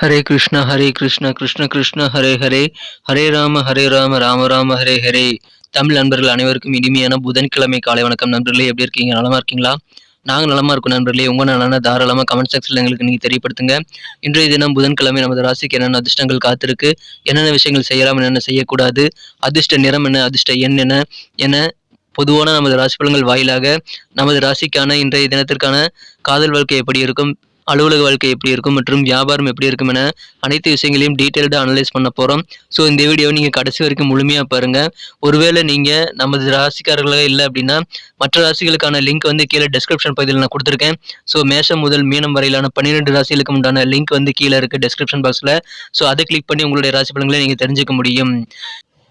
ஹரே கிருஷ்ணா கிருஷ்ண கிருஷ்ண ஹரே ஹரே, ஹரே ராம ராம ராம ஹரே ஹரே. தமிழ் நண்பர்கள் அனைவருக்கும் இனிமையான புதன்கிழமை காலை வணக்கம் நண்பர்களே. எப்படி இருக்கீங்க? நலமா இருக்கீங்களா? நாங்கள் நலமா இருக்கோம் நண்பர்களே. உங்க நலன தாராளமா கமெண்ட் செக்ஷன்ல எங்களுக்கு நீங்க தெரியப்படுத்துங்க. இன்றைய தினம் புதன்கிழமை நமது ராசிக்கு என்னென்ன அதிர்ஷ்டங்கள் காத்திருக்கு, என்னென்ன விஷயங்கள் செய்யலாம், என்னென்ன செய்யக்கூடாது, அதிர்ஷ்ட நிறம் என்ன, அதிர்ஷ்ட எண் என்ன என பொதுவான நமது ராசி பலன்கள் வாயிலாக நமது ராசிக்கான இன்றைய தினத்திற்கான காதல் வாழ்க்கை எப்படி இருக்கும், அலுவலக வாழ்க்கை எப்படி இருக்கும் மற்றும் வியாபாரம் எப்படி இருக்கும் என அனைத்து விஷயங்களையும் டீட்டெயில்டாக அனலைஸ் பண்ண போகிறோம். ஸோ இந்த வீடியோவை நீங்கள் கடைசி வரைக்கும் முழுமையாக பாருங்கள். ஒருவேளை நீங்கள் நமது ராசிக்காரர்களாக இல்லை அப்படின்னா மற்ற ராசிகளுக்கான லிங்க் வந்து கீழே டெஸ்கிரிப்ஷன் பகுதியில் நான் கொடுத்துருக்கேன். ஸோ மேஷம் முதல் மீனம் வரையிலான 12 ராசிகளுக்கு உண்டான லிங்க் வந்து கீழே இருக்குது டெஸ்கிரிப்ஷன் பாக்ஸில். ஸோ அதை கிளிக் பண்ணி உங்களுடைய ராசி பலன்களை நீங்கள் தெரிஞ்சுக்க முடியும்.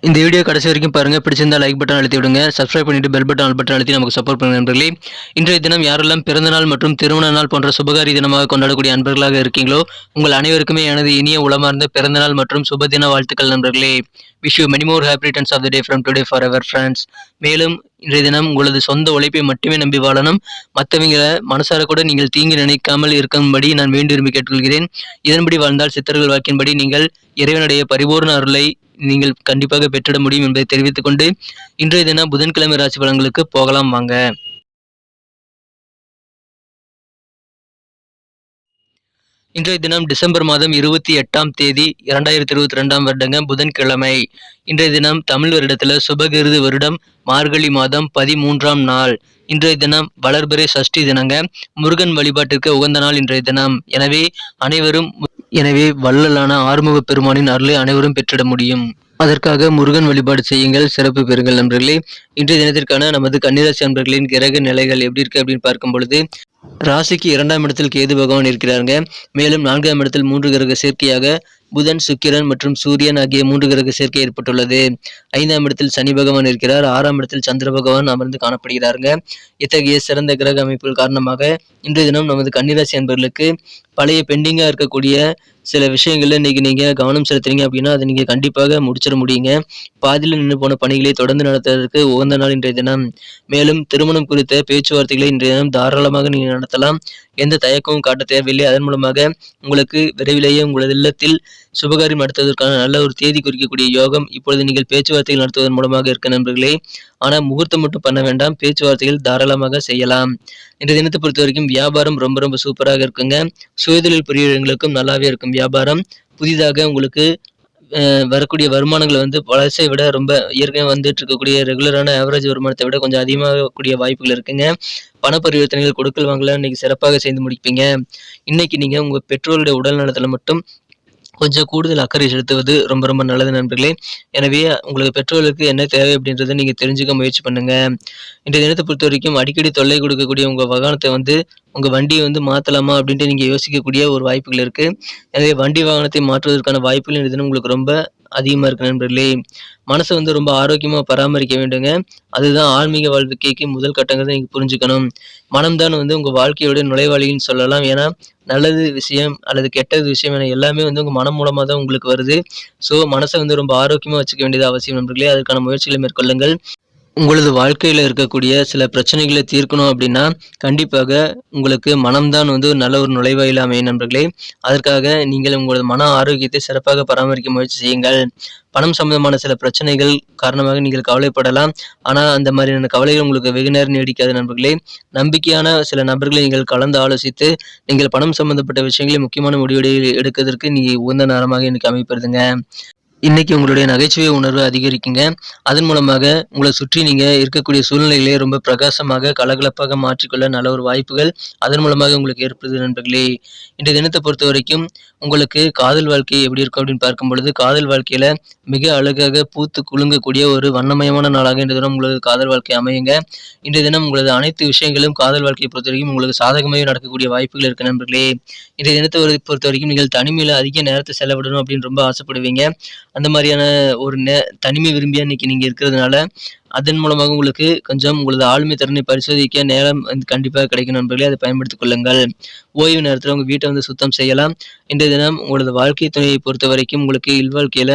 இந்த வீடியோ கடைசி வரைக்கும் பாருங்கள். பிடிச்சிருந்தா லைக் பட்டன் அழுத்தி விடுங்க. சப்ஸ்கிரைப் பண்ணிட்டு பெல் பட்டன் ஆல் பட்டன் அழுத்தி நமக்கு சப்போர்ட் பண்ணுங்க நண்பர்களே. இன்றைய தினம் யாரெல்லாம் பிறந்தநாள் மற்றும் திருமண நாள் போன்ற சுபகாரி தினமாக கொண்டாடக்கூடிய அன்பர்களாக இருக்கீங்களோ உங்கள் அனைவருக்குமே எனது இனிய உளமார்ந்த பிறந்தநாள் மற்றும் சுபதின வாழ்த்துக்கள் நண்பர்களே. Wish you many more happy returns of the day from today forever friends. மேலும் இன்றைய தினம் உங்களது சொந்த உழைப்பை மட்டுமே நம்பி வாழணும். மற்றவங்களை மனசார கூட நீங்கள் தீங்கு நினைக்காமல் இருக்கும்படி நான் வேண்டி விரும்பி கேட்டுக்கொள்கிறேன். இதன்படி வாழ்ந்தால் சித்தர்கள் வாக்கின்படி நீங்கள் இறைவனுடைய பரிபூர்ண அருளை நீங்கள் கண்டிப்பாக பெற்றிட முடியும் என்பதை தெரிவித்துக் கொண்டு இன்றைய தினம் புதன்கிழமை ராசி பலன்களுக்கு போகலாம் வாங்க. இன்றைய தினம் டிசம்பர் மாதம் 28ஆம் தேதி 2022ஆம் வருடங்க புதன்கிழமை. இன்றைய தினம் தமிழ் வருடத்தில் சுபகிருது வருடம் மார்கழி மாதம் 13ஆம் நாள். இன்றைய தினம் வளர்பிறை சஷ்டி தினங்க. முருகன் வழிபாட்டிற்கு உகந்த நாள் இன்றைய தினம். எனவே வள்ளலான ஆறுமுக பெருமானின் அருளை அனைவரும் பெற்றிட முடியும். அதற்காக முருகன் வழிபாடு செய்யுங்கள், சிறப்பு பெறுங்கள் நண்பர்களே. இன்றைய தினத்திற்கான நமது கன்னிராசி நண்பர்களின் கிரக நிலைகள் எப்படி இருக்கு அப்படின்னு பார்க்கும் பொழுது ராசிக்கு 2ஆம் இடத்தில் கேது பகவான் இருக்கிறாங்க. மேலும் 4ஆம் இடத்தில் 3 கிரக சேர்க்கையாக புதன், சுக்கிரன் மற்றும் சூரியன் ஆகிய 3 கிரக சேர்க்கை ஏற்பட்டுள்ளது. 5ஆம் இடத்தில் சனி பகவான் இருக்கிறார். 6ஆம் இடத்தில் சந்திர பகவான் அமர்ந்து காணப்படுகிறாருங்க. இத்தகைய சிறந்த கிரக அமைப்புகள் காரணமாக இன்றைய தினம் நமது கன்னிராசி அன்பர்களுக்கு பழைய பெண்டிங்காக இருக்கக்கூடிய சில விஷயங்கள்ல இன்னைக்கு நீங்க கவனம் செலுத்துறீங்க அப்படின்னா அதை நீங்க கண்டிப்பாக முடிச்சிட முடியுங்க. பாதியில் நின்று போன பணிகளை தொடர்ந்து நடத்துவதற்கு உகந்த நாள் இன்றைய தினம். மேலும் திருமணம் குறித்த பேச்சுவார்த்தைகளை இன்றைய தினம் தாராளமாக நீங்க நடத்தலாம். எந்த தயக்கமும் காட்ட தேவையில்லை. அதன் மூலமாக உங்களுக்கு விரைவிலேயே உங்களது இல்லத்தில் சுபகாரியம் நடத்துவதற்கான நல்ல ஒரு தேதி குறிக்கக்கூடிய யோகம் இப்பொழுது நீங்கள் பேச்சுவார்த்தைகள் நடத்துவதன் மூலமாக இருக்க நண்பர்களே. ஆனால் முகூர்த்தம் மட்டும் பண்ண வேண்டாம், பேச்சுவார்த்தைகள் தாராளமாக செய்யலாம். இன்றைய தினத்தை பொறுத்த வரைக்கும் வியாபாரம் ரொம்ப ரொம்ப சூப்பராக இருக்குங்க. சுயதொழில் புரியவர்களுக்கும் நல்லாவே இருக்கும் வியாபாரம். புதிதாக உங்களுக்கு வரக்கூடிய வருமானங்களை வந்து பழசை விட ரொம்ப ஏற்கனவே வந்துட்டு இருக்கக்கூடிய ரெகுலரான ஆவரேஜ் வருமானத்தை விட கொஞ்சம் அதிகமாகக்கூடிய வாய்ப்புகள் இருக்குங்க. பண பரிவர்த்தனைகள் கொடுக்கல் வாங்கல இன்னைக்கு சிறப்பாக செய்து முடிப்பீங்க. இன்னைக்கு நீங்க உங்க பெற்றோருடைய உடல் நலத்துல மட்டும் கொஞ்சம் கூடுதல் அக்கறை செலுத்துவது ரொம்ப ரொம்ப நல்லது நண்பர்களே. எனவே உங்களுக்கு பெற்றோர்களுக்கு என்ன தேவை அப்படின்றத நீங்க தெரிஞ்சுக்க முயற்சி பண்ணுங்க. இன்றைய தினத்தை பொறுத்த வரைக்கும் அடிக்கடி தொல்லை கொடுக்கக்கூடிய உங்க வாகனத்தை வந்து உங்க வண்டியை வந்து மாத்தலாமா அப்படின்ட்டு நீங்க யோசிக்கக்கூடிய ஒரு வாய்ப்புகள் இருக்கு. எனவே வண்டி வாகனத்தை மாற்றுவதற்கான வாய்ப்புகள் இன்றைய தினம் உங்களுக்கு ரொம்ப அதிகமா இருக்கு நண்பர்களே. மனசை வந்து ரொம்ப ஆரோக்கியமா பராமரிக்க வேண்டுங்க. அதுதான் ஆன்மீக வாழ்க்கைக்கு முதல் கட்டங்கிறத நீங்க புரிஞ்சுக்கணும். மனம்தான் வந்து உங்க வாழ்க்கையோட நுழைவாளின்னு சொல்லலாம். ஏன்னா நல்லது விஷயம் அல்லது கெட்டது விஷயம் என எல்லாமே வந்து உங்க மனம் மூலமா தான் உங்களுக்கு வருது. ஸோ மனசை வந்து ரொம்ப ஆரோக்கியமா வச்சுக்க வேண்டியது அவசியம் நண்பர்களே. அதற்கான முயற்சிகளை மேற்கொள்ளுங்கள். உங்களது வாழ்க்கையில் இருக்கக்கூடிய சில பிரச்சனைகளை தீர்க்கணும் அப்படின்னா கண்டிப்பாக உங்களுக்கு மனம்தான் வந்து நல்ல ஒரு நுழைவாயில் அமையும் நண்பர்களே. அதற்காக நீங்கள் உங்களது மன ஆரோக்கியத்தை சிறப்பாக பராமரிக்க முயற்சி செய்யுங்கள். பணம் சம்பந்தமான சில பிரச்சனைகள் காரணமாக நீங்கள் கவலைப்படலாம். ஆனால் அந்த மாதிரியான கவலைகள் உங்களுக்கு வெகு நேரம் நீடிக்காது நண்பர்களே. நம்பிக்கையான சில நபர்களை நீங்கள் கலந்து ஆலோசித்து நீங்கள் பணம் சம்பந்தப்பட்ட விஷயங்களை முக்கியமான முடிவுகளை எடுக்கிறதுக்கு நீங்கள் உகந்த நேரமாக எனக்கு அமைப்பதுங்க. இன்னைக்கு உங்களுடைய நகைச்சுவை உணர்வு அதிகரிக்குங்க. அதன் மூலமாக உங்களை சுற்றி நீங்க இருக்கக்கூடிய சூழ்நிலைகளை ரொம்ப பிரகாசமாக கலகலப்பாக மாற்றிக்கொள்ள நல்ல ஒரு வாய்ப்புகள் அதன் மூலமாக உங்களுக்கு ஏற்படுது நண்பர்களே. இன்றைய தினத்தை பொறுத்த வரைக்கும் உங்களுக்கு காதல் வாழ்க்கை எப்படி இருக்கும் அப்படின்னு பார்க்கும் பொழுது காதல் வாழ்க்கையில மிக அழகாக பூத்து குலுங்கக்கூடிய ஒரு வண்ணமயமான நாளாக இன்றைய தினம் உங்களது காதல் வாழ்க்கை அமையுங்க. இன்றைய தினம் உங்களது அனைத்து விஷயங்களும் காதல் வாழ்க்கையை பொறுத்த வரைக்கும் உங்களுக்கு சாதகமாக நடக்கக்கூடிய வாய்ப்புகள் இருக்கு நண்பர்களே. இன்றைய தினத்தை பொறுத்த வரைக்கும் நீங்கள் தனிமையில அதிக நேரத்தை செலவிடணும் அப்படின்னு ரொம்ப ஆசைப்படுவீங்க. அந்த மாதிரியான ஒரு தனிமை விரும்பியா இன்னைக்கு நீங்க இருக்கிறதுனால அதன் மூலமாக உங்களுக்கு கொஞ்சம் உங்களது ஆளுமை திறனை பரிசோதிக்க நேரம் வந்து கண்டிப்பாக கிடைக்கும் நண்பர்களே. அதை பயன்படுத்திக் கொள்ளுங்கள். ஓய்வு நேரத்தில் உங்க வீட்டை வந்து சுத்தம் செய்யலாம். இன்றைய தினம் உங்களது வாழ்க்கை துணையை பொறுத்த வரைக்கும் உங்களுக்கு இல்வாழ்க்கையில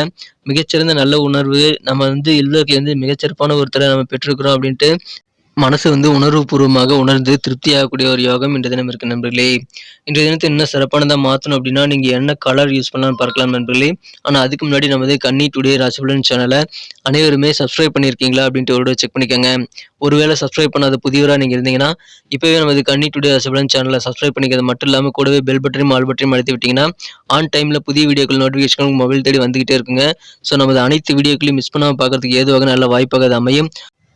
மிகச்சிறந்த நல்ல உணர்வு நம்ம வந்து இல்வாழ்க்கை வந்து மிகச்சிறப்பான ஒருத்தரை நம்ம பெற்றிருக்கிறோம் அப்படின்ட்டு மனசு உணர்வுபூர்வமாக உணர்ந்து திருப்தியாகக்கூடிய ஒரு யோகம் இன்றைய தினம் இருக்கு நண்பர்களே. இன்றைய தினத்தை இன்னும் சிறப்பானதா மாத்தணும் அப்படின்னா, நீங்க என்ன கலர் யூஸ் பண்ணலாம்னு பார்க்கலாம் நண்பர்களே. ஆனா அதுக்கு முன்னாடி நமது கன்னி டுடே ராசிபலன் சேனல அனைவருமே சப்ஸ்கிரைப் பண்ணியிருக்கீங்களா அப்படின்ட்டு ஒரு செக் பண்ணிக்கோங்க. ஒருவேளை சப்ஸ்கிரைப் பண்ணாத புதியவரா நீங்க இருந்தீங்கன்னா, இப்பவே நமது கன்னி டுடே ராசிபலன் சேனல சப்ஸ்கிரைப் பண்ணிக்கிறது மட்டும் இல்லாம கூடவே பெல் பட்டனையும் ஆல் பட்டனையும் அழுத்தி விட்டீங்கன்னா, ஆன் டைம்ல புதிய வீடியோக்கள் நோட்டிஃபிகேஷன் உங்க மொபைல் தேடி வந்துகிட்டே இருக்குங்க. ஸோ நமது அனைத்து வீடியோக்களையும் மிஸ் பண்ணாம பார்க்கறதுக்கு ஏதுவாக நல்ல வாய்ப்பாக அது அமையும்.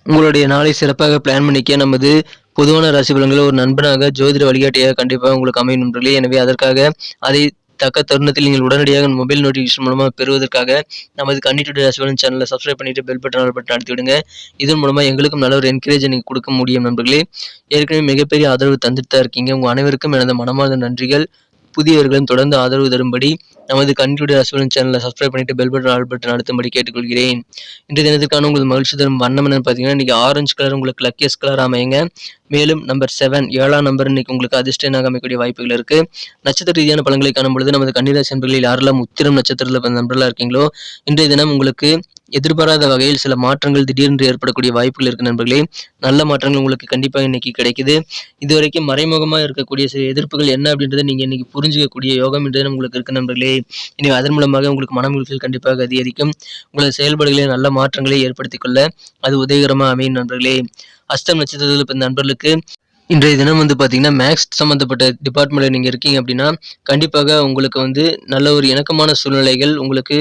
உங்களுடைய நாளை சிறப்பாக பிளான் பண்ணிக்க நமது பொதுவான ராசி பலன்கள் ஒரு நண்பனாக ஜோதிட வழிகாட்டியாக கண்டிப்பாக உங்களுக்கு அமையும் நண்பர்களே. எனவே அதற்காக அதை தக்க தருணத்தில் நீங்கள் உடனடியாக மொபைல் நோட்டிஃபிகேஷன் மூலமாக பெறுவதற்காக நமது கன்னி டுடே ராசி பலன் சேனலை சப்ஸ்கிரைப் பண்ணிட்டு பெல் பட்டன் ஆல் பட்டன் அழுத்தி விடுங்க. இதன் மூலமா எங்களுக்கும் நல்ல ஒரு என்கரேஜ் நீங்க கொடுக்க முடியும் நண்பர்களே. ஏற்கனவே மிகப்பெரிய ஆதரவு தந்துட்டு தான் இருக்கீங்க. உங்க அனைவருக்கும் எனது மனமார்ந்த நன்றிகள். புதியவர்களும் தொடர்ந்து ஆதரவு தரும்படி நமது கன்னி டுடே ராசி பலன் சேனலை சப்ஸ்கிரைப் பண்ணிட்டு பெல் பட்டன் ஆல் பட்டன் அழுத்தும்படி கேட்டுக்கொள்கிறேன். இன்றைய தினத்திற்கான உங்களுக்கு மகிழ்ச்சி தரும் வண்ணம் என்னன்னு பார்த்தீங்கன்னா, இன்னைக்கு ஆரஞ்சு கலர் உங்களுக்கு லக்கியஸ்ட் கலர் அமையுங்க. மேலும் நம்பர் 7 7ஆம் நம்பர் இன்னைக்கு உங்களுக்கு அதிர்ஷ்ட எண்ணாக அமைக்கக்கூடிய வாய்ப்புகள் இருக்கு. நட்சத்திர ரீதியான பலன்களை காணும் பொழுது நமது கன்னிராசி நண்பர்களில் யாரெல்லாம் உத்திரம் நட்சத்திரத்தில் பிறந்த நண்பர்களா இருக்கீங்களோ, இன்றைய தினம் உங்களுக்கு எதிர்பாராத வகையில் சில மாற்றங்கள் திடீரென்று ஏற்படக்கூடிய வாய்ப்புகள் இருக்கு நண்பர்களே. நல்ல மாற்றங்கள் உங்களுக்கு கண்டிப்பாக இன்னைக்கு கிடைக்குது. இதுவரைக்கும் மறைமுகமா இருக்கக்கூடிய சில எதிர்ப்புகள் என்ன அப்படின்றத நீங்க இன்னைக்கு புரிஞ்சுக்கக்கூடிய யோகம் இன்றைய தினம் உங்களுக்கு இருக்கு நண்பர்களே. இனி அதன் மூலமாக உங்களுக்கு மன மகிழ்ச்சிகள் கண்டிப்பாக அதிகரிக்கும். உங்களது செயல்பாடுகளில் நல்ல மாற்றங்களை ஏற்படுத்திக் கொள்ள அது உதவிகரமா அமையும் நண்பர்களே. அஸ்தம் நட்சத்திரத்தில் பிறந்த நண்பர்களுக்கு இன்றைய தினம் பார்த்தீங்கன்னா, மேக்ஸ் சம்மந்தப்பட்ட டிபார்ட்மெண்ட்ல நீங்க இருக்கீங்க அப்படின்னா, கண்டிப்பாக உங்களுக்கு நல்ல ஒரு இணக்கமான சூழ்நிலைகள் உங்களுக்கு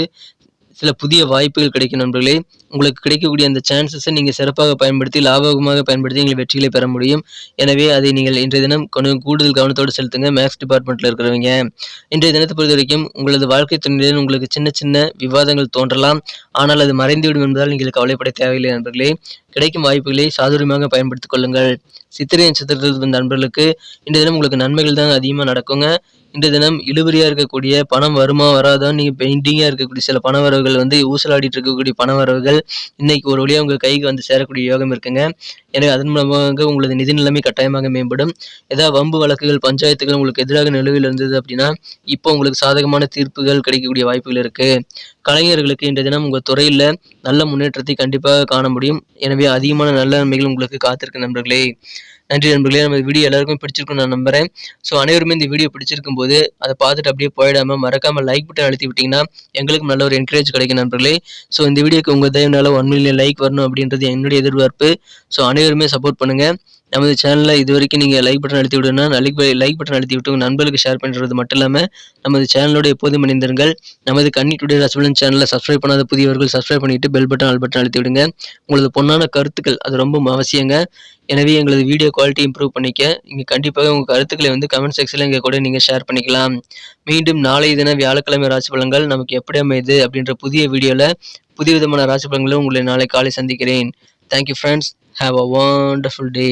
சில புதிய வாய்ப்புகள் கிடைக்கும் நண்பர்களே. உங்களுக்கு கிடைக்கக்கூடிய அந்த சான்ஸஸை நீங்க சிறப்பாக பயன்படுத்தி, லாபகமாக பயன்படுத்தி நீங்கள் வெற்றிகளை பெற முடியும். எனவே அதை நீங்கள் இன்றைய தினம் கொஞ்சம் கூடுதல் கவனத்தோடு செலுத்துங்க மேக்ஸ் டிபார்ட்மெண்ட்ல இருக்கிறவங்க. இன்றைய தினத்தை பொறுத்தவரைக்கும் உங்களது வாழ்க்கை துணையுடன் உங்களுக்கு சின்ன சின்ன விவாதங்கள் தோன்றலாம். ஆனால் அது மறைந்துவிடும் என்பதால் நீங்கள் கவலைப்பட தேவையில்லை நண்பர்களே. கிடைக்கும் வாய்ப்புகளை சாதுரியமாக பயன்படுத்திக் கொள்ளுங்கள். சித்திரை நட்சத்திரத்தில் பிறந்த நண்பர்களுக்கு இன்றைய தினம் உங்களுக்கு நன்மைகள் தான் அதிகமாக நடக்குங்க. இன்றைய தினம் இழுபறியா இருக்கக்கூடிய பணம் வருமா வராதான்னு நீங்க பெயிண்டிங்கா இருக்கக்கூடிய சில பண வரவுகள் ஊசலாடிட்டு இருக்கக்கூடிய பண வரவுகள் இன்னைக்கு ஒரு வழியா உங்க கைக்கு சேரக்கூடிய யோகம் இருக்குங்க. எனவே அதன் மூலமாக உங்களது நிதி நிலைமை கட்டாயமாக மேம்படும். ஏதாவது வம்பு வழக்குகள் பஞ்சாயத்துகள் உங்களுக்கு எதிராக நிலுவையில் இருந்தது அப்படின்னா, இப்போ உங்களுக்கு சாதகமான தீர்ப்புகள் கிடைக்கக்கூடிய வாய்ப்புகள் இருக்கு. கலைஞர்களுக்கு இன்றைய தினம் உங்க துறையில நல்ல முன்னேற்றத்தை கண்டிப்பாக காண முடியும். எனவே அதிகமான நல்ல நன்மைகள் உங்களுக்கு காத்திருக்கு நண்பர்களே. நன்றி நண்பர்களே. நம்ம வீடியோ எல்லாருக்கும் பிடிச்சிருக்கும்னு நான் நம்புறேன். ஸோ அனைவருமே இந்த வீடியோ பிடிச்சிருக்கும் போது அதை பார்த்துட்டு அப்படியே போயிடாம மறக்காம லைக் பட்டன் அழுத்தி விட்டீங்கன்னா எங்களுக்கும் நல்ல ஒரு என்கரேஜ் கிடைக்கும் நண்பர்களே. ஸோ இந்த வீடியோக்கு உங்க தயவுனால 1 மில்லியன் லைக் வரணும் அப்படின்றது என்னுடைய எதிர்பார்ப்பு. ஸோ அனைவருமே சப்போர்ட் பண்ணுங்க. நமது சேனல்ல இதுவரைக்கும் நீங்க லைக் பட்டன் அழுத்தி விடுனா லைக் பட்டன் அழுத்தி விட்டு உங்க நண்பர்களுக்கு ஷேர் பண்ணுறது மட்டும் இல்லாம நமது சேனலோட எப்போதும் இணைந்திருங்கள். நமது கன்னி டுடே ராசிபலன் சேனலை சப்ஸ்கிரைப் பண்ணாத புதியவர்கள் சப்ஸ்கிரைப் பண்ணிட்டு பெல் பட்டன் ஆல் பட்டன் அழுத்தி விடுங்க. உங்களது பொன்னான கருத்துக்கள் அது ரொம்ப அவசியங்க. எனவே எங்களது வீடியோ குவாலிட்டி இம்ப்ரூவ் பண்ணிக்க நீங்க கண்டிப்பாக உங்க கருத்துக்களை கமெண்ட் செக்ஷன்ல எங்க கூட நீங்க ஷேர் பண்ணிக்கலாம். மீண்டும் நாளைய தினம் வியாழக்கிழமை ராசி பலன்கள் நமக்கு எப்படி அமையுது அப்படின்ற புதிய வீடியோல புதிய விதமான ராசி பலன்களும் உங்களை நாளை காலை சந்திக்கிறேன். Thank you friends. Have a wonderful day.